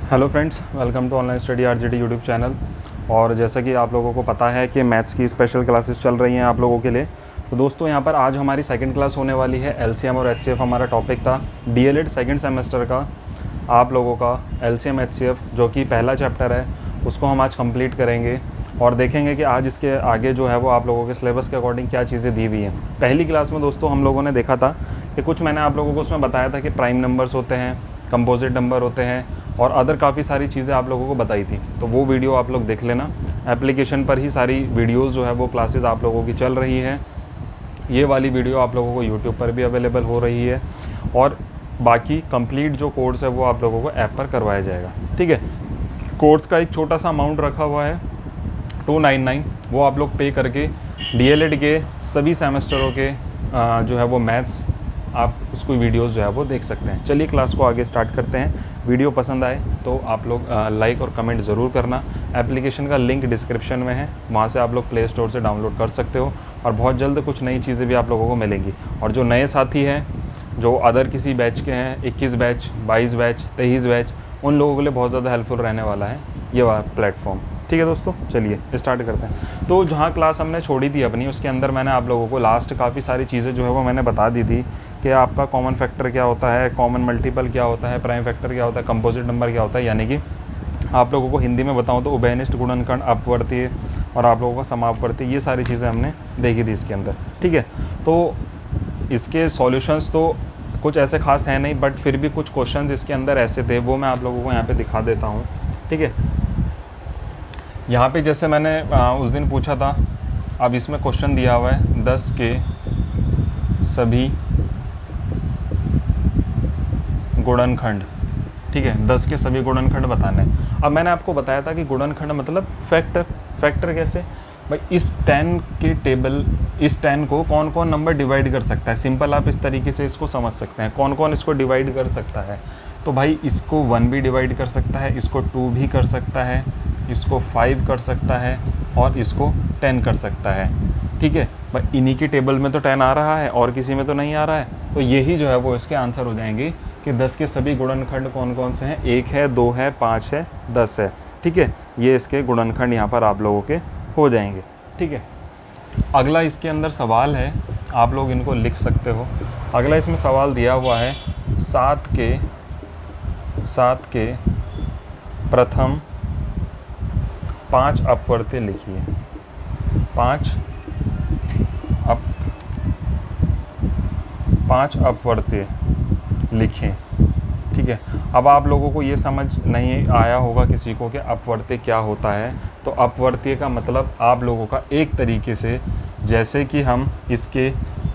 Hello friends, welcome to online study RJD YouTube channel. और जैसा कि आप लोगों को पता है कि मैथ्स की स्पेशल क्लासेस चल रही हैं आप लोगों के लिए। तो दोस्तों यहाँ पर आज हमारी सेकंड क्लास होने वाली है। एलसीएम और एचसीएफ हमारा टॉपिक था। डीएलएड सेकंड सेमेस्टर का आप लोगों का एलसीएम एचसीएफ जो कि पहला चैप्टर है उसको हम आज कंप्लीट करेंगे और देखेंगे कि आज इसके आगे जो है वो आप लोगों के सिलेबस के अकॉर्डिंग क्या चीज़ें दी हुई हैं। पहली क्लास में दोस्तों हम लोगों ने देखा था कि कुछ मैंने आप लोगों को उसमें बताया था कि प्राइम नंबर्स होते हैं, कंपोजिट नंबर होते हैं और अदर काफ़ी सारी चीज़ें आप लोगों को बताई थी। तो वो वीडियो आप लोग देख लेना। एप्लीकेशन पर ही सारी वीडियोस जो है वो क्लासेस आप लोगों की चल रही है। ये वाली वीडियो आप लोगों को यूट्यूब पर भी अवेलेबल हो रही है और बाकी कंप्लीट जो कोर्स है वो आप लोगों को ऐप पर करवाया जाएगा। ठीक है, कोर्स का एक छोटा सा अमाउंट रखा हुआ है 299, वो आप लोग पे करके डीएलएड के सभी सेमेस्टरों के जो है वो मैथ्स आप उसको वीडियोस जो है वो देख सकते हैं। चलिए क्लास को आगे स्टार्ट करते हैं। वीडियो पसंद आए तो आप लोग लाइक और कमेंट ज़रूर करना। एप्लीकेशन का लिंक डिस्क्रिप्शन में है, वहाँ से आप लोग प्ले स्टोर से डाउनलोड कर सकते हो और बहुत जल्द कुछ नई चीज़ें भी आप लोगों को मिलेंगी। और जो नए साथी हैं जो अदर किसी बैच के हैं, 21 बैच, 22 बैच, 23 बैच, उन लोगों के लिए बहुत ज़्यादा हेल्पफुल रहने वाला है ये वाला प्लेटफॉर्म। ठीक है दोस्तों, चलिए स्टार्ट करते हैं। तो जहाँ क्लास हमने छोड़ी थी अपनी, उसके अंदर मैंने आप लोगों को लास्ट काफ़ी सारी चीज़ें जो है वो मैंने बता दी थी कि आपका कॉमन फैक्टर क्या होता है, कॉमन मल्टीपल क्या होता है, प्राइम फैक्टर क्या होता है, कंपोजिट नंबर क्या होता है। यानी कि आप लोगों को हिंदी में बताऊँ तो उभयनिष्ठ, गुणनखंड, अपवर्तीय और आप लोगों का समापवर्तीय, ये सारी चीज़ें हमने देखी थी इसके अंदर। ठीक है, तो इसके सॉल्यूशंस तो कुछ ऐसे खास हैं नहीं, बट फिर भी कुछ क्वेश्चंस इसके अंदर ऐसे थे वो मैं आप लोगों को यहाँ पे दिखा देता हूँ। ठीक है, यहाँ पे जैसे मैंने उस दिन पूछा था, अब इसमें क्वेश्चन दिया हुआ है 10 के सभी गुणनखंड। ठीक है, 10 के सभी गुणनखंड बताने। अब मैंने आपको बताया था कि गुणनखंड मतलब फैक्टर कैसे भाई, इस 10 के टेबल, इस 10 को कौन कौन नंबर डिवाइड कर सकता है। सिंपल आप इस तरीके से इसको समझ सकते हैं, कौन कौन इसको डिवाइड कर सकता है। तो भाई इसको 1 भी डिवाइड कर सकता है, इसको 2 भी कर सकता है, इसको 5 कर सकता है और इसको 10 कर सकता है। ठीक है भाई, इन्हीं की टेबल में तो 10 आ रहा है और किसी में तो नहीं आ रहा है। तो यही जो है वो इसके आंसर हो जाएंगे कि 10 के सभी गुणनखंड कौन कौन से हैं। 1 है, 2 है, 5 है, 10 है। ठीक है, ये इसके गुणनखंड यहाँ पर आप लोगों के हो जाएंगे। ठीक है, अगला इसके अंदर सवाल है, आप लोग इनको लिख सकते हो। अगला इसमें सवाल दिया हुआ है 7 के प्रथम 5 अपवर्तीय लिखिए। 5 अपवर्तीय लिखें। ठीक है, अब आप लोगों को ये समझ नहीं आया होगा किसी को कि अपवर्तीय क्या होता है। तो अपवर्तीय का मतलब आप लोगों का एक तरीके से जैसे कि हम इसके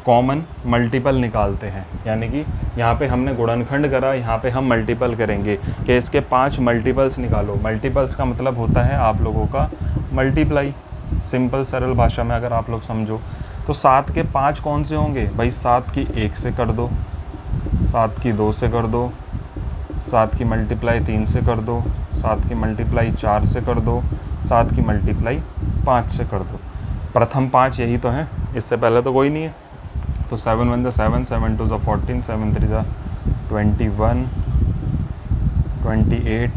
कॉमन मल्टीपल निकालते हैं, यानी कि यहाँ पे हमने गुणनखंड करा, यहाँ पे हम मल्टीपल करेंगे कि इसके 5 मल्टीपल्स निकालो। मल्टीपल्स का मतलब होता है आप लोगों का मल्टीप्लाई। सिंपल सरल भाषा में अगर आप लोग समझो तो 7 के 5 कौन से होंगे भाई, 7 की 1 से कर दो, 7 की 2 से कर दो, 7 की मल्टीप्लाई 3 से कर दो, 7 की मल्टीप्लाई 4 से कर दो, 7 की मल्टीप्लाई 5 से कर दो। प्रथम 5 यही तो हैं, इससे पहले तो कोई नहीं है। तो 7 1 ज़ा 7, 7 2 ज़ा 14, 7 3 ज़ा 21, 28,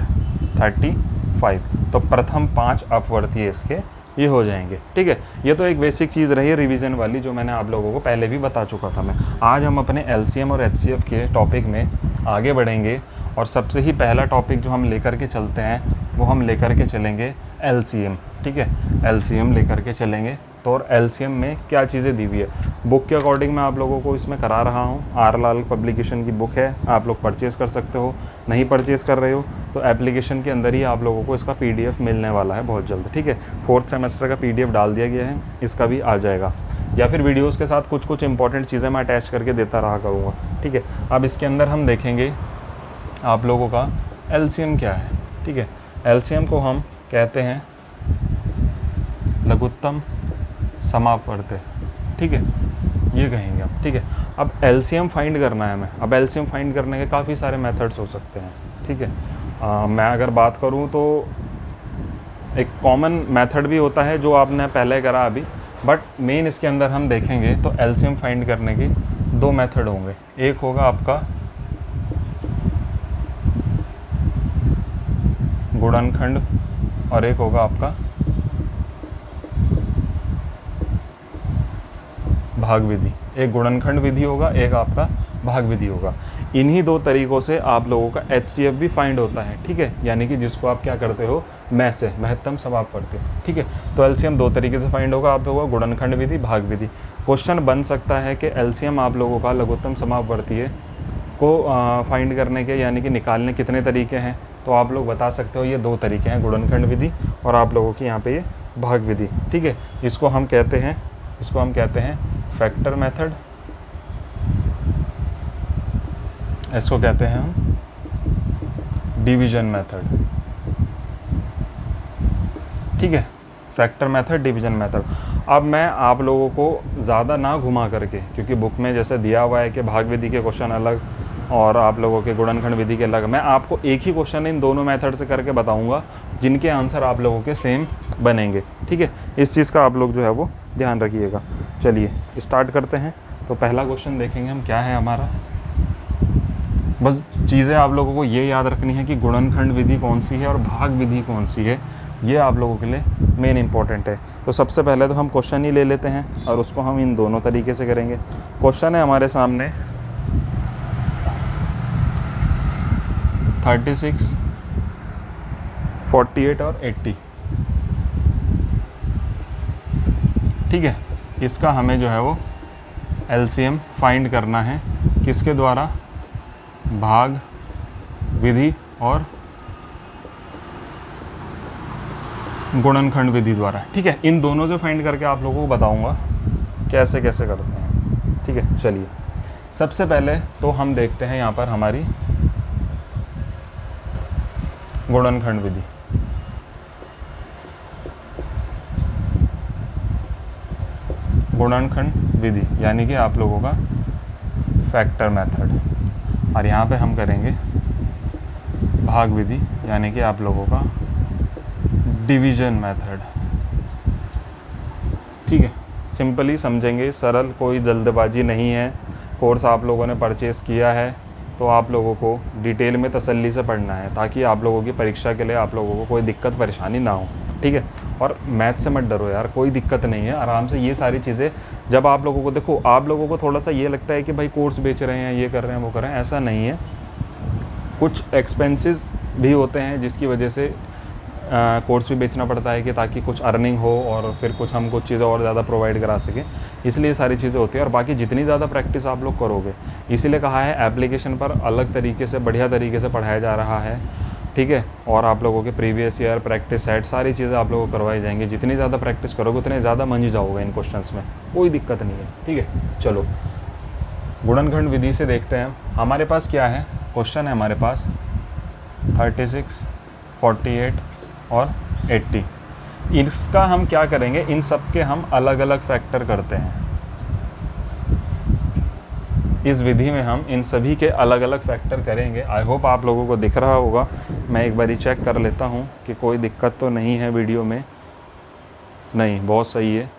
35। तो प्रथम 5 अपवर्तीय इसके ये हो जाएंगे। ठीक है, ये तो एक बेसिक चीज़ रही है रिवीजन वाली जो मैंने आप लोगों को पहले भी बता चुका था मैं। आज हम अपने एलसीएम और एचसीएफ के टॉपिक में आगे बढ़ेंगे और सबसे ही पहला टॉपिक जो हम लेकर के चलते हैं वो हम लेकर के चलेंगे एलसीएम। ठीक है, एलसीएम लेकर के चलेंगे। तो और एलसीएम में क्या चीज़ें दी हुई है, बुक के अकॉर्डिंग मैं आप लोगों को इसमें करा रहा हूँ। आर लाल पब्लिकेशन की बुक है, आप लोग परचेज़ कर सकते हो। नहीं परचेज़ कर रहे हो तो एप्लीकेशन के अंदर ही आप लोगों को इसका पीडीएफ मिलने वाला है बहुत जल्द। ठीक है, 4th सेमेस्टर का पीडीएफ डाल दिया गया है, इसका भी आ जाएगा, या फिर वीडियोज़ के साथ कुछ कुछ इंपॉर्टेंट चीज़ें मैं अटैच करके देता रहा करूँगा। ठीक है, अब इसके अंदर हम देखेंगे आप लोगों का एलसीएम क्या है। ठीक है, एलसीएम को हम कहते हैं लघुत्तम समापवर्तीय। ठीक है, ये कहेंगे आप। ठीक है, अब एलसीएम फाइंड करना है हमें। अब एलसीएम फाइंड करने के काफ़ी सारे मेथड्स हो सकते हैं। ठीक है, मैं अगर बात करूँ तो एक कॉमन मेथड भी होता है जो आपने पहले करा अभी, बट मेन इसके अंदर हम देखेंगे तो एलसीएम फाइंड करने के 2 मेथड होंगे। एक होगा आपका गुणनखंड और एक होगा आपका भाग विधि। एक गुणनखंड विधि होगा, एक आपका भाग विधि होगा। इन्हीं दो तरीक़ों से आप लोगों का HCF भी फाइंड होता है, ठीक है, यानी कि जिसको आप क्या करते हो, मैथ से महत्तम समाप करते हो, ठीक है। तो LCM दो तरीके से फाइंड होगा आप लोगों का, गुणनखंड विधि, भाग विधि। क्वेश्चन बन सकता है कि LCM आप लोगों का लघुत्तम समापवर्तीय को फाइंड करने के यानी कि निकालने कितने तरीके हैं, तो आप लोग बता सकते हो ये दो तरीके हैं, गुणनखंड विधि और आप लोगों की यहाँ पे ये भाग विधि, ठीक है। इसको हम कहते हैं फैक्टर मेथड, इसको कहते हैं हम डिवीजन मेथड, ठीक है, फैक्टर मेथड, डिवीजन मेथड। अब मैं आप लोगों को ज़्यादा ना घुमा करके, क्योंकि बुक में जैसे दिया हुआ है कि भाग विधि के क्वेश्चन अलग और आप लोगों के गुणनखंड विधि के अलग, मैं आपको एक ही क्वेश्चन इन दोनों मेथड से करके बताऊंगा जिनके आंसर आप लोगों के सेम बनेंगे, ठीक है। इस चीज़ का आप लोग जो है वो ध्यान रखिएगा। चलिए स्टार्ट करते हैं। तो पहला क्वेश्चन देखेंगे हम, क्या है हमारा। बस चीज़ें आप लोगों को ये याद रखनी है कि गुणनखंड विधि कौन सी है और भाग विधि कौन सी है, ये आप लोगों के लिए मेन इंपॉर्टेंट है। तो सबसे पहले तो हम क्वेश्चन ही ले लेते हैं और उसको हम इन दोनों तरीके से करेंगे। क्वेश्चन है हमारे सामने 36, 48 और 80, ठीक है। इसका हमें जो है वो LCM फाइंड करना है, किसके द्वारा, भाग विधि और गुणनखंड विधि द्वारा, ठीक है। इन दोनों से फाइंड करके आप लोगों को बताऊंगा कैसे कैसे करते हैं, ठीक है। चलिए सबसे पहले तो हम देखते हैं यहाँ पर हमारी गुणनखंड विधि। गुणनखंड विधि यानी कि आप लोगों का फैक्टर मेथड, और यहाँ पे हम करेंगे भाग विधि यानी कि आप लोगों का डिवीजन मेथड, ठीक है। सिंपली समझेंगे, सरल, कोई जल्दबाजी नहीं है। कोर्स आप लोगों ने परचेस किया है तो आप लोगों को डिटेल में तसल्ली से पढ़ना है ताकि आप लोगों की परीक्षा के लिए आप लोगों को कोई दिक्कत परेशानी ना हो, ठीक है। और मैथ से मत डरो यार, कोई दिक्कत नहीं है, आराम से ये सारी चीज़ें जब आप लोगों को, देखो आप लोगों को थोड़ा सा ये लगता है कि भाई कोर्स बेच रहे हैं, ये कर रहे हैं, वो कर रहे हैं, ऐसा नहीं है। कुछ एक्सपेंसेस भी होते हैं जिसकी वजह से कोर्स भी बेचना पड़ता है कि ताकि कुछ अर्निंग हो और फिर कुछ हम कुछ चीज़ें और ज़्यादा प्रोवाइड करा सकें, इसलिए सारी चीज़ें होती हैं। और बाकी जितनी ज़्यादा प्रैक्टिस आप लोग करोगे, इसीलिए कहा है एप्लीकेशन पर अलग तरीके से, बढ़िया तरीके से पढ़ाया जा रहा है, ठीक है। और आप लोगों के प्रीवियस ईयर प्रैक्टिस सेट सारी चीज़ें आप लोगों को करवाई जाएंगी। जितनी ज़्यादा प्रैक्टिस करोगे उतने ज़्यादा मंझ जाओगे इन क्वेश्चंस में, कोई दिक्कत नहीं है, ठीक है। चलो गुणनखंड विधि से देखते हैं हमारे पास क्या है। क्वेश्चन है हमारे पास 36, 48 और 80। इसका हम क्या करेंगे, इन सब के हम अलग अलग फैक्टर करते हैं। इस विधि में हम इन सभी के अलग अलग फैक्टर करेंगे। आई होप आप लोगों को दिख रहा होगा। मैं एक बारी चेक कर लेता हूँ कि कोई दिक्कत तो नहीं है वीडियो में। नहीं, बहुत सही है।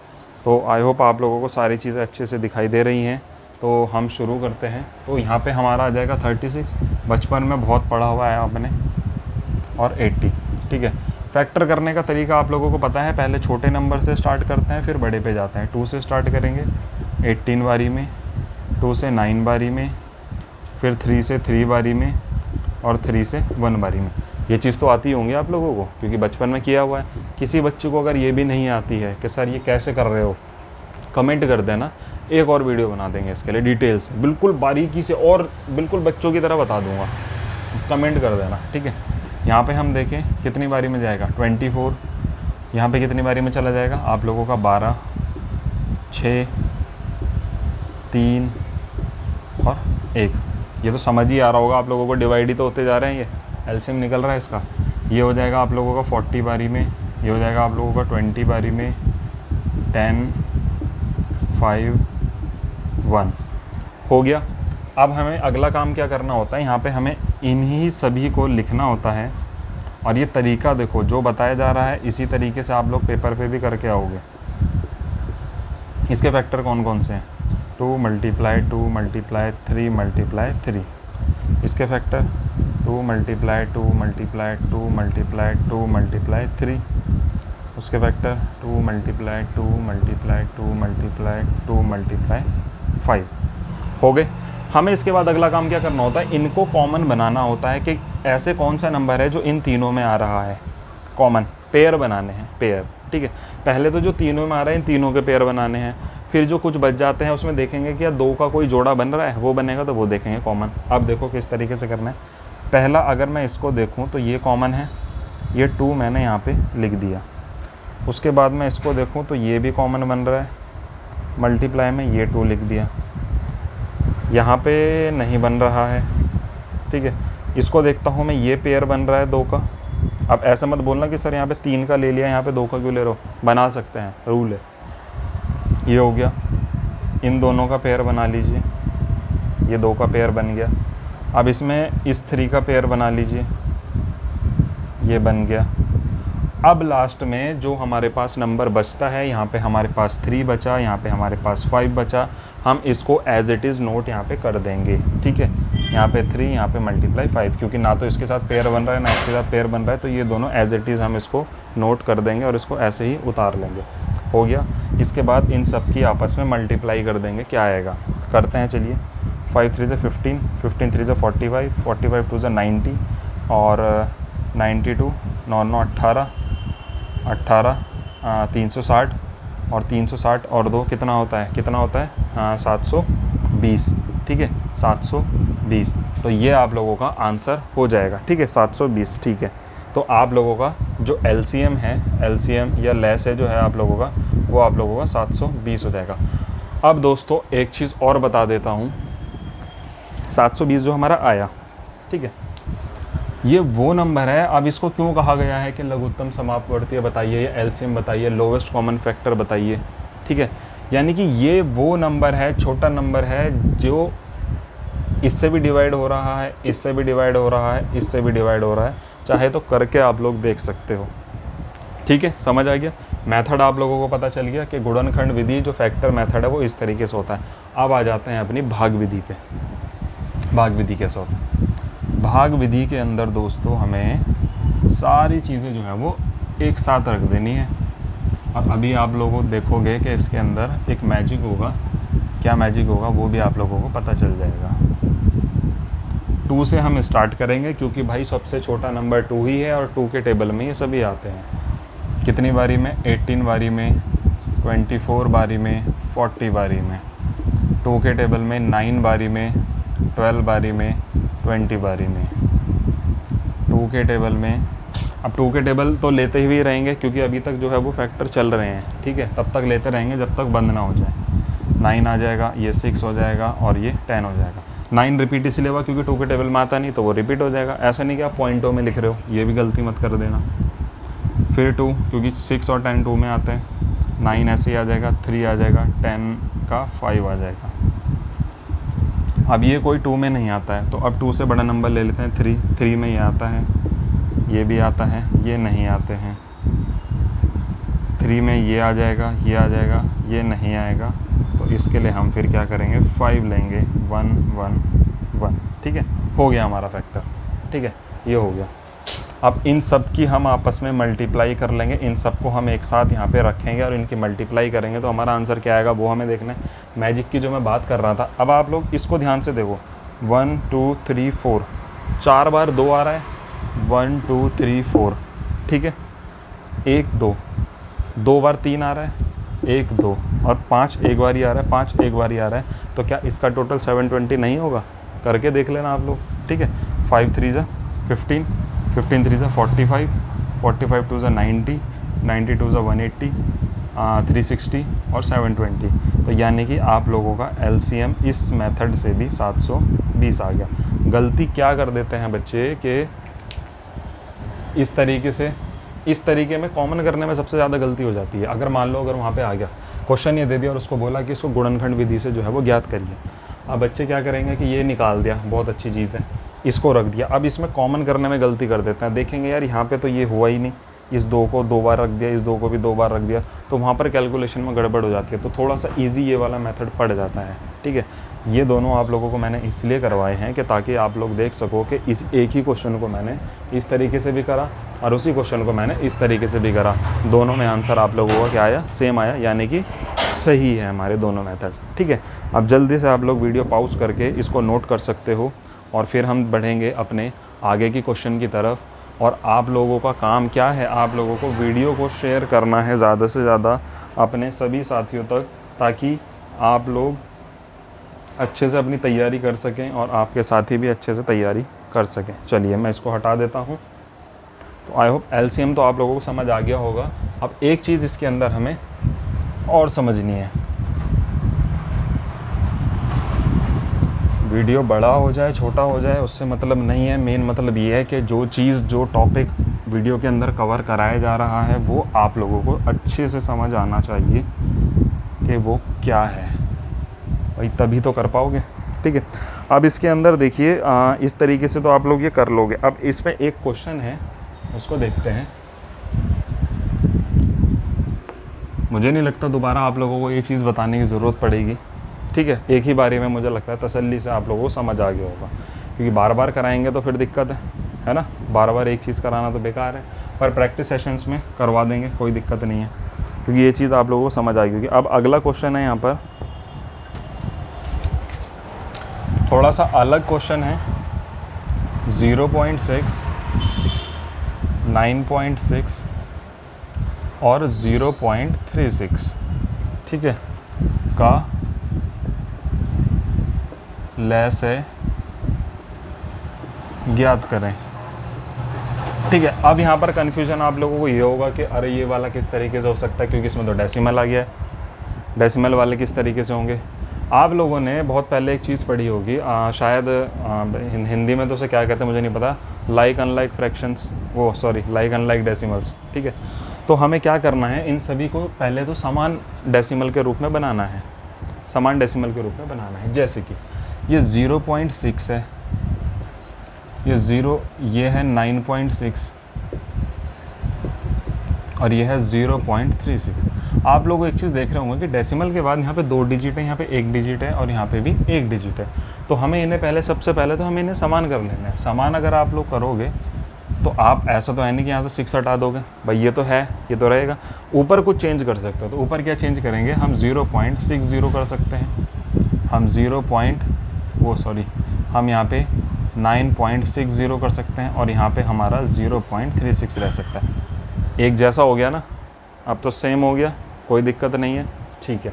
तो आई होप आप लोगों को सारी चीज़ें अच्छे से दिखाई दे रही हैं। तो हम शुरू करते हैं। तो यहाँ पे हमारा आ जाएगा 36, बचपन में बहुत पढ़ा हुआ है आपने, और 80, ठीक है। फैक्टर करने का तरीका आप लोगों को पता है, पहले छोटे नंबर से स्टार्ट करते हैं फिर बड़े पे जाते हैं। 2 से स्टार्ट करेंगे 18 बारी में, 2 से 9 बारी में, फिर 3 से 3 बारी में, और 3 से 1 बारी में। ये चीज़ तो आती होंगी आप लोगों को क्योंकि बचपन में किया हुआ है। किसी बच्चे को अगर ये भी नहीं आती है कि सर ये कैसे कर रहे हो, कमेंट कर देना, एक और वीडियो बना देंगे इसके लिए डिटेल से, बिल्कुल बारीकी से और बिल्कुल बच्चों की तरह बता दूंगा। कमेंट कर देना, ठीक है। यहाँ पे हम देखें कितनी बारी में जाएगा 24, यहाँ पे कितनी बारी में चला जाएगा आप लोगों का 12, 6, 3 और 1। ये तो समझ ही आ रहा होगा आप लोगों को, डिवाइड ही तो होते जा रहे हैं, ये एलसीएम निकल रहा है इसका। ये हो जाएगा आप लोगों का 40 बारी में, ये हो जाएगा आप लोगों का 20 बारी में, 10, 5, 1 हो गया। अब हमें अगला काम क्या करना होता है, यहाँ पे हमें इन्हीं सभी को लिखना होता है। और ये तरीका देखो जो बताया जा रहा है इसी तरीके से आप लोग पेपर पे भी करके आओगे। इसके फैक्टर कौन कौन से हैं, 2 × 2 × 3 × 3। इसके factor 2 multiply 2 multiply 2 multiply 2 multiply 3, उसके factor 2 multiply 2 multiply 2 multiply 2 multiply 5 हो गए। हमें इसके बाद अगला काम क्या करना होता है, इनको कॉमन बनाना होता है कि ऐसे कौन सा नंबर है जो इन तीनों में आ रहा है, कॉमन पेयर बनाने हैं, पेयर। ठीक है, पहले तो जो तीनों में आ रहा है इन तीनों के पेयर बनाने हैं, फिर जो कुछ बच जाते हैं उसमें देखेंगे कि यार 2 का कोई जोड़ा बन रहा है, वो बनेगा तो वो देखेंगे कॉमन। अब देखो किस तरीके से करना है। पहला अगर मैं इसको देखूं तो ये कॉमन है, ये 2 मैंने यहाँ पे लिख दिया। उसके बाद मैं इसको देखूं तो ये भी कॉमन बन रहा है, मल्टीप्लाई में ये 2 लिख दिया, यहाँ पे नहीं बन रहा है। ठीक है, इसको देखता हूँ मैं, ये पेयर बन रहा है 2 का। अब ऐसा मत बोलना कि सर यहाँ पे 3 का ले लिया, यहाँ पे 2 का क्यों ले रहे हो, बना सकते हैं, रूल है। ये हो गया, इन दोनों का पेयर बना लीजिए, ये 2 का पेयर बन गया। अब इसमें इस 3 का पेयर बना लीजिए, ये बन गया। अब लास्ट में जो हमारे पास नंबर बचता है, यहाँ पे हमारे पास 3 बचा, यहाँ पे हमारे पास 5 बचा, हम इसको एज इट इज़ नोट यहाँ पे कर देंगे। ठीक है, यहाँ पे 3, यहाँ पे मल्टीप्लाई 5, क्योंकि ना तो इसके साथ पेयर बन रहा है ना इसके साथ पेयर बन रहा है, तो ये दोनों एज इट इज़ हम इसको नोट कर देंगे और इसको ऐसे ही उतार लेंगे। हो गया। इसके बाद इन सब की आपस में मल्टीप्लाई कर देंगे, क्या आएगा, करते हैं चलिए। 5 3 से 15, 15 3 से 45, 45 2 से 90 और 92 9 9 18, 18 360 और 360 और 2 कितना होता है, कितना होता है 720। ठीक है, 720। तो ये आप लोगों का आंसर हो जाएगा। ठीक है, 720। ठीक है, तो आप लोगों का जो LCM है, LCM या लेस है जो है आप लोगों का, वो आप लोगों का 720 हो जाएगा। अब दोस्तों एक चीज़ और बता देता हूँ, 720 जो हमारा आया, ठीक है, ये वो नंबर है। अब इसको क्यों कहा गया है कि लघुत्तम समापवर्तीय बताइए, या LCM बताइए, लोवेस्ट कॉमन फैक्टर बताइए। ठीक है, यानी कि ये वो नंबर है, छोटा नंबर है जो इससे भी डिवाइड हो रहा है, इससे भी डिवाइड हो रहा है, इससे भी डिवाइड हो रहा है। चाहे तो करके आप लोग देख सकते हो। ठीक है, समझ आ गया, मेथड आप लोगों को पता चल गया कि गुणनखंड विधि जो फैक्टर मेथड है वो इस तरीके से होता है। अब आ जाते हैं अपनी भाग विधि पे। भाग विधि कैसा होता है, भाग विधि के अंदर दोस्तों हमें सारी चीज़ें जो है वो एक साथ रख देनी है। और अभी आप लोगों देखोगे कि इसके अंदर एक मैजिक होगा, क्या मैजिक होगा वो भी आप लोगों को पता चल जाएगा। 2 से हम स्टार्ट करेंगे क्योंकि भाई सबसे छोटा नंबर 2 ही है और 2 के टेबल में ये सभी आते हैं। कितनी बारी में, 18 बारी में, 24 बारी में, 40 बारी में। 2 के टेबल में 9 बारी में, 12 बारी में, 20 बारी में। 2 के टेबल में, अब 2 के टेबल तो लेते ही रहेंगे क्योंकि अभी तक जो है वो फैक्टर चल रहे हैं। ठीक है, तब तक लेते रहेंगे जब तक बंद ना हो जाए। 9 आ जाएगा, ये 6 हो जाएगा और ये 10 हो जाएगा। 9 रिपीट इसलिए हुआ क्योंकि 2 के टेबल में आता नहीं तो वो रिपीट हो जाएगा। ऐसा नहीं कि आप पॉइंटों में लिख रहे हो, ये भी गलती मत कर देना। फिर 2 क्योंकि 6 और 10 2 में आते हैं। 9 ऐसे ही आ जाएगा, 3 आ जाएगा, 10 का 5 आ जाएगा। अब ये कोई 2 में नहीं आता है तो अब 2 से बड़ा नंबर ले लेते हैं। 3 में ये आता है, ये भी आता है, ये नहीं आते हैं। 3 में ये आ जाएगा, ये आ जाएगा, ये नहीं आएगा। तो इसके लिए हम फिर क्या करेंगे, 5 लेंगे, 1 1 1। ठीक है, हो गया हमारा फैक्टर। ठीक है, ये हो गया। अब इन सब की हम आपस में मल्टीप्लाई कर लेंगे, इन सब को हम एक साथ यहाँ पे रखेंगे और इनकी मल्टीप्लाई करेंगे तो हमारा आंसर क्या आएगा वो हमें देखना है। मैजिक की जो मैं बात कर रहा था, अब आप लोग इसको ध्यान से देखो। 1 2 3 4, 4 बार 2 आ रहा है। 1 2 3 4, ठीक है, 1 2, 2 बार 3 आ रहा है, 1 2 और 5 एक बार ही आ रहा है, 5 एक बार ही आ रहा है। तो क्या इसका टोटल 720 नहीं होगा? करके देख लेना आप लोग। ठीक है, 5 3 ज़ा 15, 15 3 ज़ा 45, 45 2 ज़ा 90, 92 ज़ा 180, 360 और 720। तो यानी कि आप लोगों का LCM इस मेथड से भी 720 आ गया। गलती क्या कर देते हैं बच्चे कि इस तरीके में कॉमन करने में सबसे ज़्यादा गलती हो जाती है। अगर मान लो अगर वहाँ पे आ गया क्वेश्चन ये दे दिया और उसको बोला कि इसको गुणनखंड विधि से जो है वो ज्ञात करिए। अब बच्चे क्या करेंगे कि ये निकाल दिया, बहुत अच्छी चीज़ है, इसको रख दिया। अब इसमें कॉमन करने में गलती कर देते हैं। देखेंगे यार यहाँ पे तो ये हुआ ही नहीं, इस 2 को 2 बार रख दिया, इस 2 को भी 2 बार रख दिया, तो वहाँ पर कैलकुलेशन में गड़बड़ हो जाती है। तो थोड़ा सा ईजी ये वाला मेथड पड़ जाता है। ठीक है, ये दोनों आप लोगों को मैंने इसलिए करवाए हैं कि ताकि आप लोग देख सको कि इस एक ही क्वेश्चन को मैंने इस तरीके से भी करा और उसी क्वेश्चन को मैंने इस तरीके से भी करा, दोनों में आंसर आप लोगों का क्या आया, सेम आया, यानी कि सही है हमारे दोनों मेथड। ठीक है, अब जल्दी से आप लोग वीडियो पॉज करके इसको नोट कर सकते हो और फिर हम बढ़ेंगे अपने आगे की क्वेश्चन की तरफ। और आप लोगों का काम क्या है, आप लोगों को वीडियो को शेयर करना है ज़्यादा से ज़्यादा अपने सभी साथियों तक, ताकि आप लोग अच्छे से अपनी तैयारी कर सकें और आपके साथी भी अच्छे से तैयारी कर सकें। चलिए मैं इसको हटा देता हूँ। तो आई होप एलसीएम तो आप लोगों को समझ आ गया होगा। अब एक चीज़ इसके अंदर हमें और समझनी है, वीडियो बड़ा हो जाए छोटा हो जाए उससे मतलब नहीं है, मेन मतलब ये है कि जो चीज़ जो टॉपिक वीडियो के अंदर कवर कराया जा रहा है वो आप लोगों को अच्छे से समझ आना चाहिए कि वो क्या है, भाई तभी तो कर पाओगे। ठीक है, अब इसके अंदर देखिए इस तरीके से तो आप लोग ये कर लोगे। अब इसमें एक क्वेश्चन है, उसको देखते हैं। मुझे नहीं लगता दोबारा आप लोगों को ये चीज़ बताने की ज़रूरत पड़ेगी। ठीक है, एक ही बारी में मुझे लगता है तसल्ली से आप लोगों को समझ आ गया होगा, क्योंकि बार बार कराएंगे तो फिर दिक्कत है ना, बार बार एक चीज़ कराना तो बेकार है। पर प्रैक्टिस सेशंस में करवा देंगे, कोई दिक्कत नहीं है, क्योंकि ये चीज़ आप लोगों को समझ आ गई। अब अगला क्वेश्चन है, यहाँ पर थोड़ा सा अलग क्वेश्चन है। 0.6, 9.6 और 0.36, ठीक है, का लेस है ज्ञात करें। ठीक है, अब यहाँ पर कन्फ्यूजन आप लोगों को ये होगा कि अरे ये वाला किस तरीके से हो सकता है, क्योंकि इसमें तो डेसिमल आ गया है, डेसिमल वाले किस तरीके से होंगे। आप लोगों ने बहुत पहले एक चीज़ पढ़ी होगी, शायद हिंदी में तो उसे क्या कहते हैं मुझे नहीं पता, लाइक अनलाइक फ्रैक्शंस, वो सॉरी लाइक अनलाइक डेसिमल्स। ठीक है, तो हमें क्या करना है, इन सभी को पहले तो समान डेसिमल के रूप में बनाना है, समान डेसिमल के रूप में बनाना है। जैसे कि ये 0.6 है, ये है 9.6 और ये है 0.36। आप लोग एक चीज़ देख रहे होंगे कि डेसिमल के बाद यहाँ पे 2 डिजिट है, यहाँ पे 1 डिजिट है और यहाँ पे भी 1 डिजिट है। तो हमें इन्हें सबसे पहले तो हमें इन्हें समान कर लेना है। समान अगर आप लोग करोगे तो आप ऐसा तो है नहीं कि यहाँ से 6 हटा दोगे, भाई ये तो है, ये तो रहेगा। ऊपर कुछ चेंज कर सकते हो, तो ऊपर क्या चेंज करेंगे, हम 0.60 कर सकते हैं, हम हम यहाँ पे 9.60 कर सकते हैं और यहाँ पे हमारा 0.36 रह सकता है। एक जैसा हो गया ना, अब तो सेम हो गया, कोई दिक्कत नहीं है। ठीक है,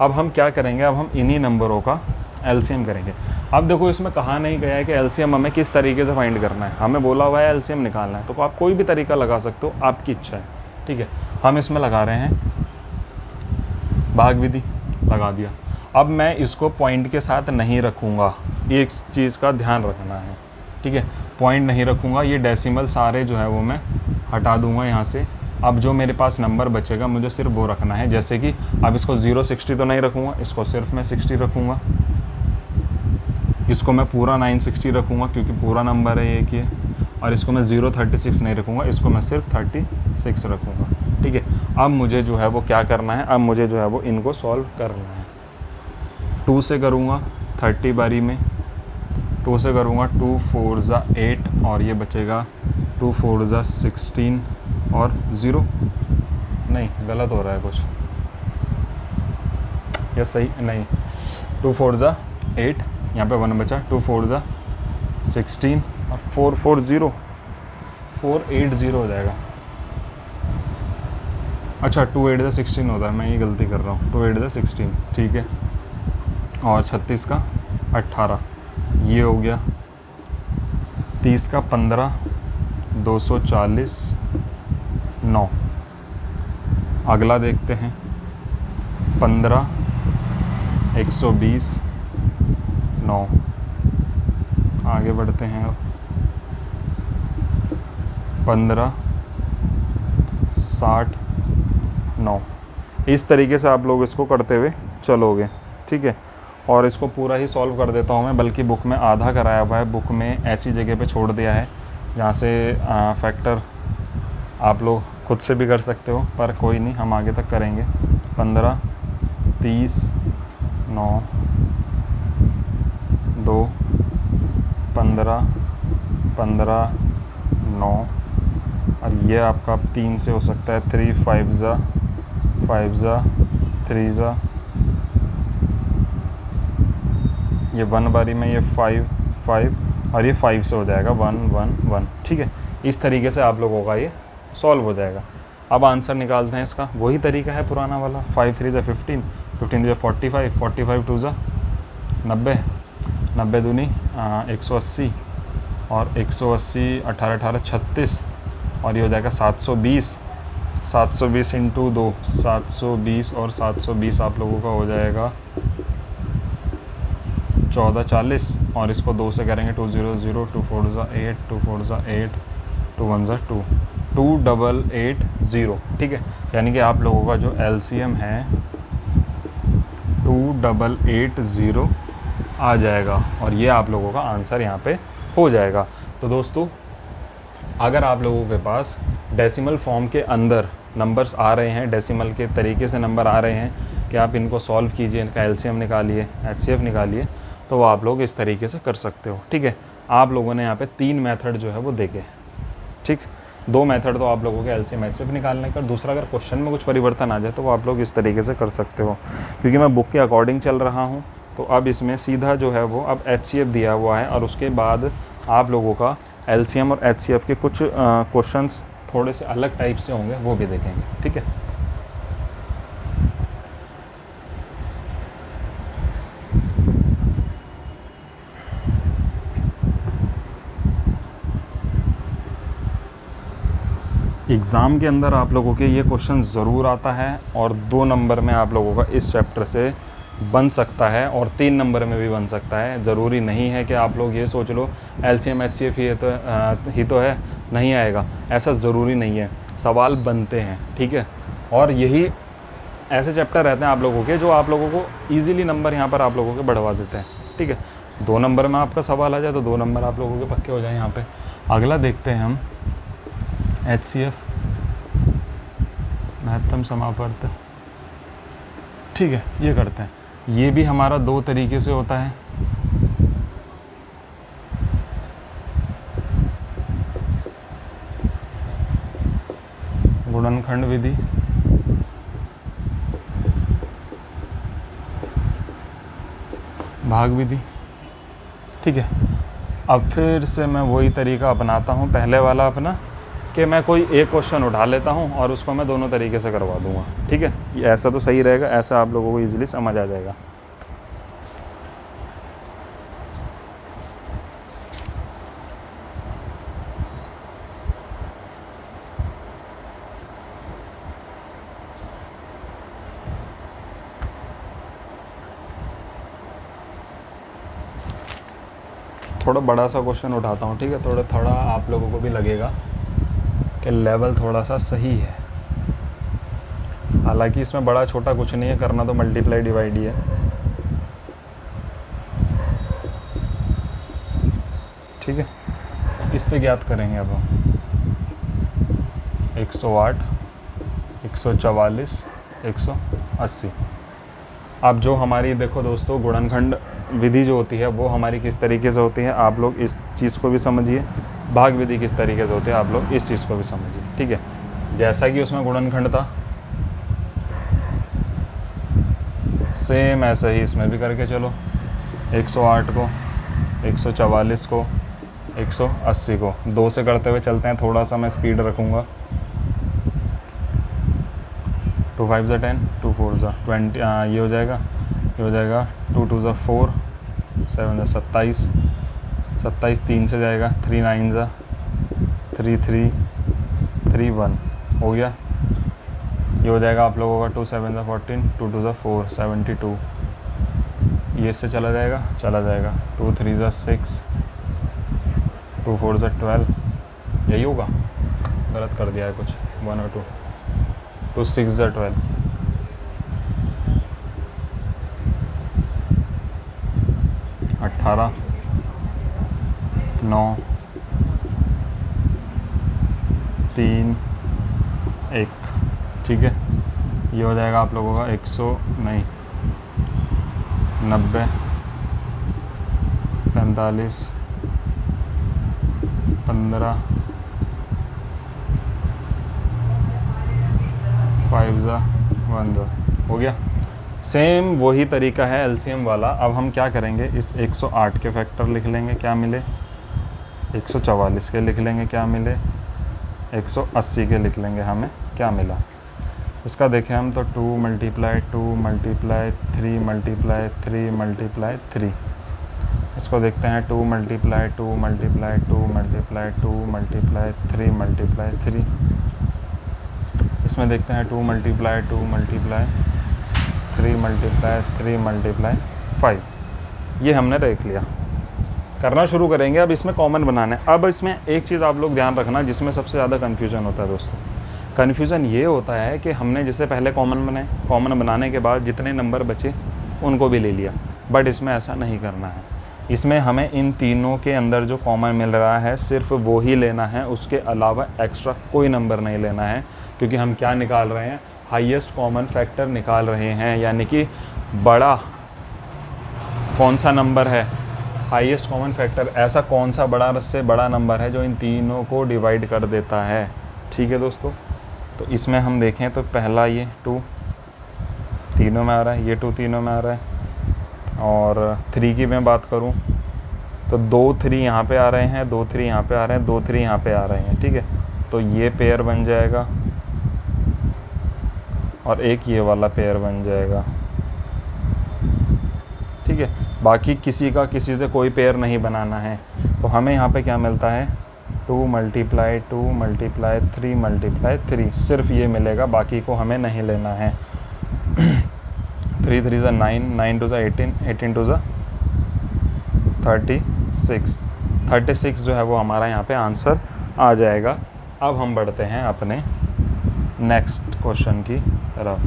अब हम क्या करेंगे, अब हम इन्हीं नंबरों का एलसीएम करेंगे। अब देखो इसमें कहा नहीं गया है कि एलसीएम हमें किस तरीके से फाइंड करना है, हमें बोला हुआ है एलसीएम निकालना है, तो आप कोई भी तरीका लगा सकते हो, आपकी इच्छा है। ठीक है, हम इसमें लगा रहे हैं भाग विधि, लगा दिया। अब मैं इसको पॉइंट के साथ नहीं रखूँगा, एक चीज़ का ध्यान रखना है। ठीक है, पॉइंट नहीं रखूँगा, ये डेसिमल सारे जो है वो मैं हटा दूँगा यहाँ से। अब जो मेरे पास नंबर बचेगा मुझे सिर्फ वो रखना है, जैसे कि अब इसको 0.60 तो नहीं रखूँगा, इसको सिर्फ मैं 60 रखूँगा, इसको मैं पूरा 960 रखूँगा क्योंकि पूरा नंबर है एक ये, और इसको मैं 0.36 नहीं रखूँगा, इसको मैं सिर्फ 36 रखूँगा। ठीक है, अब मुझे जो है वो क्या करना है, अब मुझे जो है वो इनको सॉल्व करना है। 2 से करूँगा 30 बारी में, 2 से करूँगा 2 4 ज़ा 8 और ये बचेगा 2 4 ज़ा 16 और 0 नहीं, गलत हो रहा है कुछ, या सही नहीं, 2 4 ज़ा 8, यहाँ पे 1 बचा, 2 4 ज़ा 16 और 480 हो जाएगा। अच्छा 2 8 ज़ा 16 होता है, मैं ये गलती कर रहा हूँ, 2 8 ज़ा 16, ठीक है, और 36 का 18, ये हो गया, 30 का 15, 240, 9। अगला देखते हैं, 15, 120, 9। आगे बढ़ते हैं, 15, 60, 9। इस तरीके से आप लोग इसको करते हुए चलोगे। ठीक है, और इसको पूरा ही सॉल्व कर देता हूँ मैं, बल्कि बुक में आधा कराया हुआ है, बुक में ऐसी जगह पे छोड़ दिया है जहाँ से फैक्टर आप लोग खुद से भी कर सकते हो, पर कोई नहीं, हम आगे तक करेंगे। 15, 30, 9, 15 15 9, और ये आपका 3 से हो सकता है 3 5 ज़ा 3 ज़ा, ये 1 बारी में ये 5 5, और ये 5 से हो जाएगा 1 1 1। ठीक है, इस तरीके से आप लोगों का ये सॉल्व हो जाएगा। अब आंसर निकालते हैं इसका, वही तरीका है पुराना वाला, 5 3 ज़ा 15, 15 ज़ा 45, 45 2 ज़ा 90, 90 दूनी 180, और 180 18 18 36, और ये हो जाएगा 720, 720 इंटू 2 720, और 720 आप लोगों का हो जाएगा 1440, और इसको 2 से करेंगे 2 0 0, 2 4 ज़ा 8, 2 4 ज़ा 8, 2 1 ज़ा 2, 2880। ठीक है, यानी कि आप लोगों का जो LCM है 2880 आ जाएगा, और ये आप लोगों का आंसर यहाँ पे हो जाएगा। तो दोस्तों, अगर आप लोगों के पास डेसिमल फॉर्म के अंदर नंबर्स आ रहे हैं, डेसिमल के तरीके से नंबर आ रहे हैं कि आप इनको सॉल्व कीजिए, इनका LCM निकालिए, HCF निकालिए, तो वो आप लोग इस तरीके से कर सकते हो। ठीक है, आप लोगों ने यहाँ पे 3 मेथड जो है वो देखे। ठीक, 2 मेथड तो आप लोगों के LCM HCF निकालने का, दूसरा अगर क्वेश्चन में कुछ परिवर्तन आ जाए तो वो आप लोग इस तरीके से कर सकते हो। क्योंकि मैं बुक के अकॉर्डिंग चल रहा हूँ, तो अब इसमें सीधा जो है वो अब HCF दिया हुआ है, और उसके बाद आप लोगों का LCM और HCF के कुछ क्वेश्चंस थोड़े से अलग टाइप से होंगे, वो भी देखेंगे। ठीक है, एग्ज़ाम के अंदर आप लोगों के ये क्वेश्चन ज़रूर आता है, और 2 नंबर में आप लोगों का इस चैप्टर से बन सकता है, और 3 नंबर में भी बन सकता है। ज़रूरी नहीं है कि आप लोग ये सोच लो LCM HCF ही तो है, नहीं आएगा, ऐसा ज़रूरी नहीं है। सवाल बनते हैं, ठीक है, और यही ऐसे चैप्टर रहते हैं आप लोगों के जो आप लोगों को ईज़िली नंबर यहाँ पर आप लोगों के बढ़वा देते हैं। ठीक है, 2 नंबर में आपका सवाल आ जाए तो 2 नंबर आप लोगों के पक्के हो जाए यहाँ पर। अगला देखते हैं हम HCF, महत्तम समापर्त। ठीक है, ये करते हैं। ये भी हमारा 2 तरीके से होता है। गुणनखंड विधि, भाग विधि। ठीक है, अब फिर से मैं वही तरीका अपनाता हूँ पहले वाला अपना, कि मैं कोई एक क्वेश्चन उठा लेता हूँ और उसको मैं दोनों तरीके से करवा दूँगा। ठीक है, ये ऐसा तो सही रहेगा, ऐसा आप लोगों को ईज़िली समझ आ जाएगा। थोड़ा बड़ा सा क्वेश्चन उठाता हूँ। ठीक है, थोड़ा आप लोगों को भी लगेगा कि लेवल थोड़ा सा सही है। हालांकि इसमें बड़ा छोटा कुछ नहीं है, करना तो मल्टीप्लाई डिवाइड ही है। ठीक है, इससे ज्ञात करेंगे अब हम 108, 144, 180। अब जो हमारी देखो दोस्तों गुणनखंड विधि जो होती है वो हमारी किस तरीके से होती है, आप लोग इस चीज़ को भी समझिए। भाग विधि किस तरीके से होती है, आप लोग इस चीज़ को भी समझिए। ठीक है, जैसा कि उसमें गुणनखंड था सेम ऐसा ही इसमें भी करके चलो। 108 को, 144 को, 180 को 2 से करते हुए चलते हैं। थोड़ा सा मैं स्पीड रखूँगा। 2 5 ज़ा 10, 2 4 ज़ा 20, ये हो जाएगा, ये हो जाएगा 2 2 ज़ा 4, 7 ज़ा 27, 27 3 से जाएगा, 3 9 ज़ा 3 3 3 1 हो गया। ये हो जाएगा आप लोगों का 2 7 ज़ा 14, 2 2 ज़ा 4 72, ये इससे चला जाएगा 2 3 ज़ा 6, 2 4 ज़ा 12, यही होगा, गलत कर दिया है कुछ 1 और 2, 2 6 ज़ा 12, 18 9 3 1। ठीक है, ये हो जाएगा आप लोगों का 90 45 15, 5 ज़ा 1 ज़ा, हो गया। सेम वही तरीका है एलसीएम वाला। अब हम क्या करेंगे, इस 108 के फैक्टर लिख लेंगे, क्या मिले, 144 के लिख लेंगे, क्या मिले, 180 के लिख लेंगे, हमें क्या मिला। इसका देखें हम तो 2 × 2 × 3 × 3 × 3। इसको देखते हैं 2 × 2 × 2 × 2 × 3 × 3। इसमें देखते हैं 2 × 2 × 3 × 3 × 5। ये हमने देख लिया। करना शुरू करेंगे। अब इसमें कॉमन बनाना है। अब इसमें एक चीज़ आप लोग ध्यान रखना, जिसमें सबसे ज़्यादा कन्फ्यूज़न होता है दोस्तों। कन्फ्यूज़न ये होता है कि हमने जैसे पहले कॉमन बनाए, कॉमन बनाने के बाद जितने नंबर बचे उनको भी ले लिया, बट इसमें ऐसा नहीं करना है। इसमें हमें इन तीनों के अंदर जो कॉमन मिल रहा है सिर्फ वो ही लेना है, उसके अलावा एक्स्ट्रा कोई नंबर नहीं लेना है, क्योंकि हम क्या निकाल रहे हैं, हाईएस्ट कॉमन फैक्टर निकाल रहे हैं। यानी कि बड़ा कौन सा नंबर है, हाईएस्ट कॉमन फैक्टर, ऐसा कौन सा बड़ा से बड़ा नंबर है जो इन तीनों को डिवाइड कर देता है। ठीक है दोस्तों, तो इसमें हम देखें तो पहला ये 2 तीनों में आ रहा है, ये 2 तीनों में आ रहा है। और 3 की मैं बात करूं तो 2 3 यहाँ पे आ रहे हैं, 2 3 यहाँ पे आ रहे हैं, 2 3 यहाँ पे आ रहे हैं। ठीक है, तो ये पेयर बन जाएगा और एक ये वाला पेयर बन जाएगा। ठीक है, बाकी किसी का किसी से कोई पेयर नहीं बनाना है। तो हमें यहाँ पे क्या मिलता है, 2 × 2 × 3 × 3, सिर्फ ये मिलेगा, बाकी को हमें नहीं लेना है। 3 3 ज़ा 9, 9 2 ज़ा 18, 18 2 ज़ा 36, 36 जो है वो हमारा यहाँ पे आंसर आ जाएगा। अब हम बढ़ते हैं अपने नेक्स्ट क्वेश्चन की तरफ।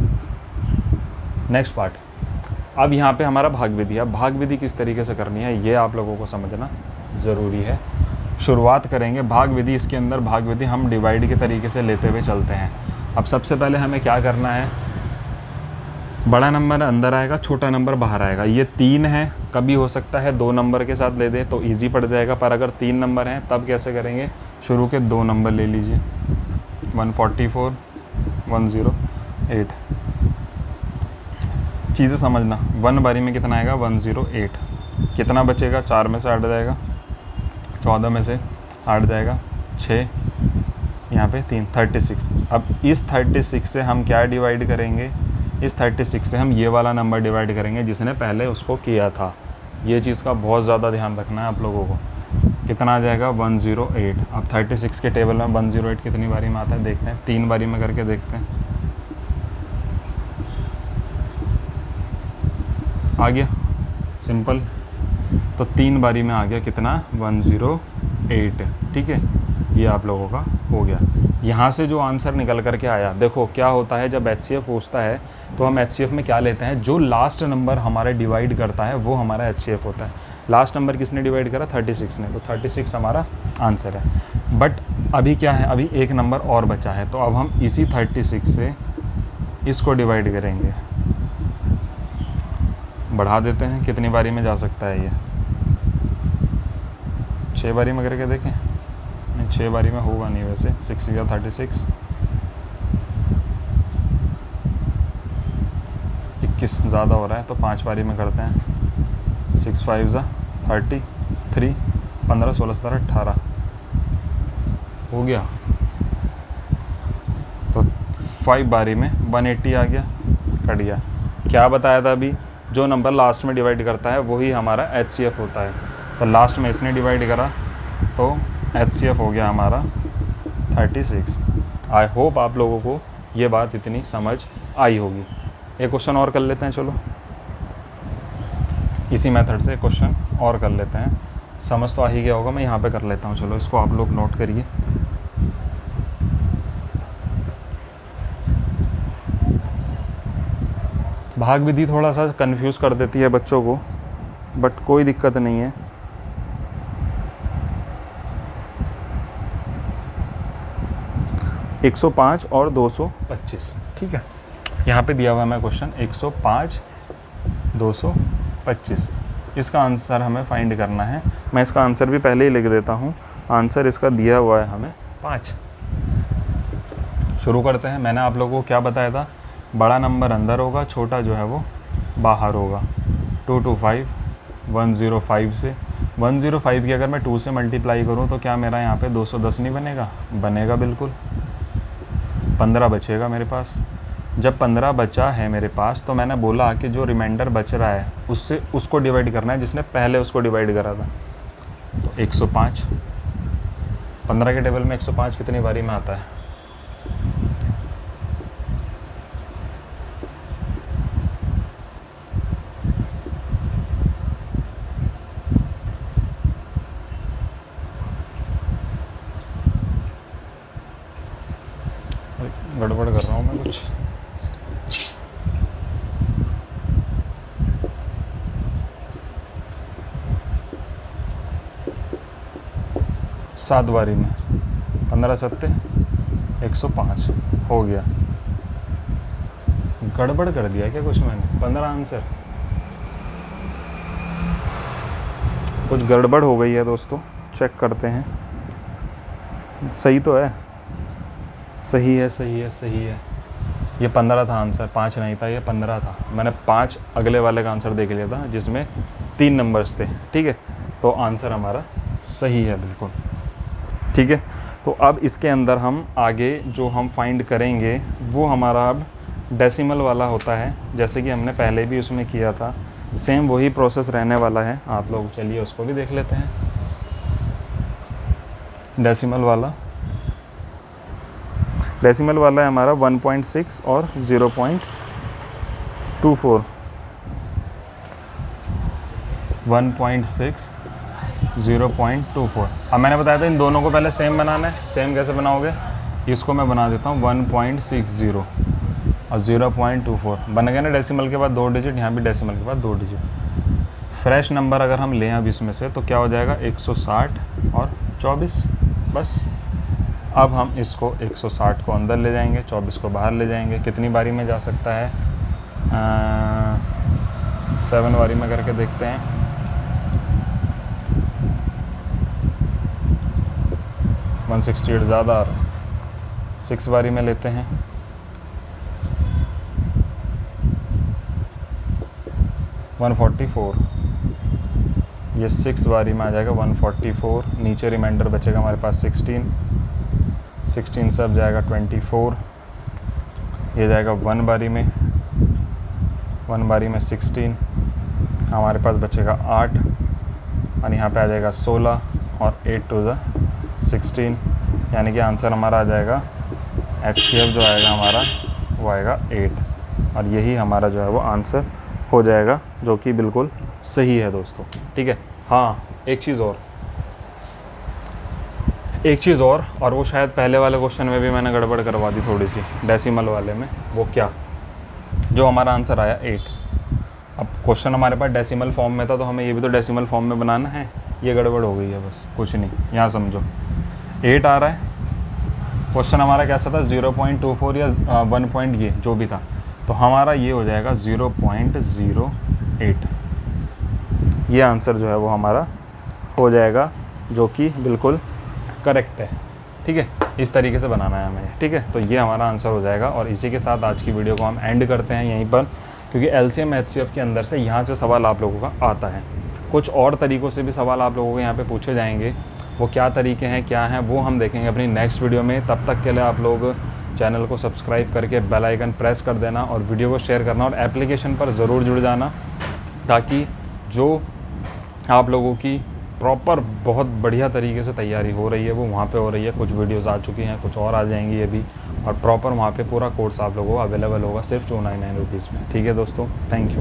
नेक्स्ट पार्ट, अब यहाँ पे हमारा भाग विधि। अब भाग विधि किस तरीके से करनी है ये आप लोगों को समझना ज़रूरी है। शुरुआत करेंगे भाग विधि। इसके अंदर भाग विधि हम डिवाइड के तरीके से लेते हुए चलते हैं। अब सबसे पहले हमें क्या करना है, बड़ा नंबर अंदर आएगा, छोटा नंबर बाहर आएगा। ये 3 है, कभी हो सकता है 2 नंबर के साथ ले दे तो इजी पड़ जाएगा, पर अगर 3 नंबर हैं तब कैसे करेंगे, शुरू के 2 नंबर ले लीजिए, 144, 108। चीज़ें समझना, 1 बारी में कितना आएगा, 108। कितना बचेगा, 4 में से 8 जाएगा, 14 में से 8 जाएगा, 6 यहाँ पे 3, 36। अब इस 36 से हम क्या डिवाइड करेंगे, इस 36 से हम ये वाला नंबर डिवाइड करेंगे जिसने पहले उसको किया था। ये चीज़ का बहुत ज़्यादा ध्यान रखना है आप लोगों को। कितना आ जाएगा, 108। अब 36 के टेबल में 108 कितनी बारी में आता है देखते हैं, 3 बारी में करके देखते हैं। आ गया, सिंपल। तो 3 बारी में आ गया कितना, 108। ठीक है, ये आप लोगों का हो गया। यहाँ से जो आंसर निकल करके आया, देखो क्या होता है जब HCF पूछता है तो हम HCF में क्या लेते हैं, जो लास्ट नंबर हमारे डिवाइड करता है वो हमारा HCF होता है। लास्ट नंबर किसने डिवाइड करा, 36 ने, तो 36 हमारा आंसर है। बट अभी क्या है, अभी एक नंबर और बचा है, तो अब हम इसी 36 से इसको डिवाइड करेंगे। बढ़ा देते हैं, कितनी बारी में जा सकता है ये, 6 बारी में करके देखें। नहीं, 6 बारी में होगा नहीं वैसे, 6 या 36, 21 ज़्यादा हो रहा है तो 5 बारी में करते हैं। 6 5 ज़ा 33, 15 16 17 18 हो गया। तो 5 बारी में 180 आ गया, कट गया। क्या बताया था अभी, जो नंबर लास्ट में डिवाइड करता है वही हमारा HCF होता है। तो लास्ट में इसने डिवाइड करा तो HCF हो गया हमारा 36। आई होप आप लोगों को ये बात इतनी समझ आई होगी। एक क्वेश्चन और कर लेते हैं, चलो इसी मेथड से क्वेश्चन और कर लेते हैं। समझ तो आ ही गया होगा, मैं यहाँ पे कर लेता हूँ। चलो इसको आप लोग नोट करिए। भाग विधि थोड़ा सा कंफ्यूज कर देती है बच्चों को, बट कोई दिक्कत नहीं है। एक 105 और 225, ठीक है। यहाँ पे दिया हुआ है मैं क्वेश्चन 105 225, इसका आंसर हमें फाइंड करना है। मैं इसका आंसर भी पहले ही लिख देता हूँ। आंसर इसका दिया हुआ है हमें 5। शुरू करते हैं। मैंने आप लोगों को क्या बताया था, बड़ा नंबर अंदर होगा, छोटा जो है वो बाहर होगा। 225 105 से 105 की अगर मैं 2 से मल्टीप्लाई करूँ तो क्या मेरा यहाँ पे 210 नहीं बनेगा? बनेगा बिल्कुल। 15 बचेगा मेरे पास। जब 15 बचा है मेरे पास तो मैंने बोला कि जो रिमाइंडर बच रहा है उससे उसको डिवाइड करना है जिसने पहले उसको डिवाइड करा था। तो 105, 15 के टेबल में 105 कितनी बारी में आता है? गड़बड़ कर रहा हूँ मैं कुछ। सात बारी में 15 सत्ते 105 हो गया। गड़बड़ कर दिया क्या कुछ मैंने? 15 आंसर, कुछ गड़बड़ हो गई है दोस्तों। चेक करते हैं, सही तो है? सही है, सही है, सही है। ये 15 था आंसर, 5 नहीं था, ये 15 था। मैंने 5 अगले वाले का आंसर देख लिया था जिसमें 3 नंबर्स थे। ठीक है, तो आंसर हमारा सही है बिल्कुल। ठीक है, तो अब इसके अंदर हम आगे जो हम फाइंड करेंगे वो हमारा अब डेसिमल वाला होता है, जैसे कि हमने पहले भी उसमें किया था। सेम वही प्रोसेस रहने वाला है। आप लोग चलिए उसको भी देख लेते हैं। डेसिमल वाला है हमारा 1.6 और 0.24। 1.6 0.24। अब मैंने बताया था इन दोनों को पहले सेम बनाना है। सेम कैसे बनाओगे? इसको मैं बना देता हूँ 1.60 और 0.24 बन गया ना। डेसिमल के बाद 2 डिजिट, यहाँ भी डेसिमल के बाद 2 डिजिट। फ्रेश नंबर अगर हम लें अब इसमें से तो क्या हो जाएगा? 160 और 24 बस। अब हम इसको 160 को अंदर ले जाएंगे, 24 को बाहर ले जाएंगे। कितनी बारी में जा सकता है? 7 बारी में करके देखते हैं। 168 ज़्यादा आ रहा है, 6 बारी में लेते हैं। 144, ये 6 बारी में आ जाएगा 144। नीचे रिमाइंडर बचेगा हमारे पास 16 से अब जाएगा 24। ये जाएगा 1 बारी में, 1 बारी में 16, हमारे पास बचेगा 8 और यहाँ पे आ जाएगा 16 और 8 to the 16, यानी कि आंसर हमारा आ जाएगा HCF जो आएगा हमारा वो आएगा 8। और यही हमारा जो है वो आंसर हो जाएगा, जो कि बिल्कुल सही है दोस्तों। ठीक है। हाँ, एक चीज़ और वो शायद पहले वाले क्वेश्चन में भी मैंने गड़बड़ करवा दी थोड़ी सी, डेसिमल वाले में। वो क्या? जो हमारा आंसर आया 8। अब क्वेश्चन हमारे पास डेसिमल फॉर्म में था तो हमें ये भी तो डेसिमल फॉर्म में बनाना है। ये गड़बड़ हो गई है, बस कुछ नहीं। यहाँ समझो 8 आ रहा है। क्वेश्चन हमारा कैसा था? 0.24 या 1 पॉइंट, ये जो भी था, तो हमारा ये हो जाएगा 0.08। ये आंसर जो है वो हमारा हो जाएगा, जो कि बिल्कुल करेक्ट है। ठीक है, इस तरीके से बनाना है हमें। ठीक है, तो ये हमारा आंसर हो जाएगा। और इसी के साथ आज की वीडियो को हम एंड करते हैं यहीं पर, क्योंकि LCM HCF के अंदर से यहाँ से सवाल आप लोगों का आता है। कुछ और तरीक़ों से भी सवाल आप लोगों को यहाँ पे पूछे जाएंगे। वो क्या तरीके हैं, क्या हैं, वो हम देखेंगे अपनी नेक्स्ट वीडियो में। तब तक के लिए आप लोग चैनल को सब्सक्राइब करके बेल आइकन प्रेस कर देना और वीडियो को शेयर करना और एप्लीकेशन पर ज़रूर जुड़ जाना, ताकि जो आप लोगों की प्रॉपर बहुत बढ़िया तरीके से तैयारी हो रही है वो वहाँ पे हो रही है। कुछ वीडियोस आ चुकी हैं, कुछ और आ जाएंगी ये भी, और प्रॉपर वहाँ पे पूरा कोर्स आप लोगों को अवेलेबल होगा सिर्फ 299 रुपीज़ में। ठीक है दोस्तों, थैंक यू।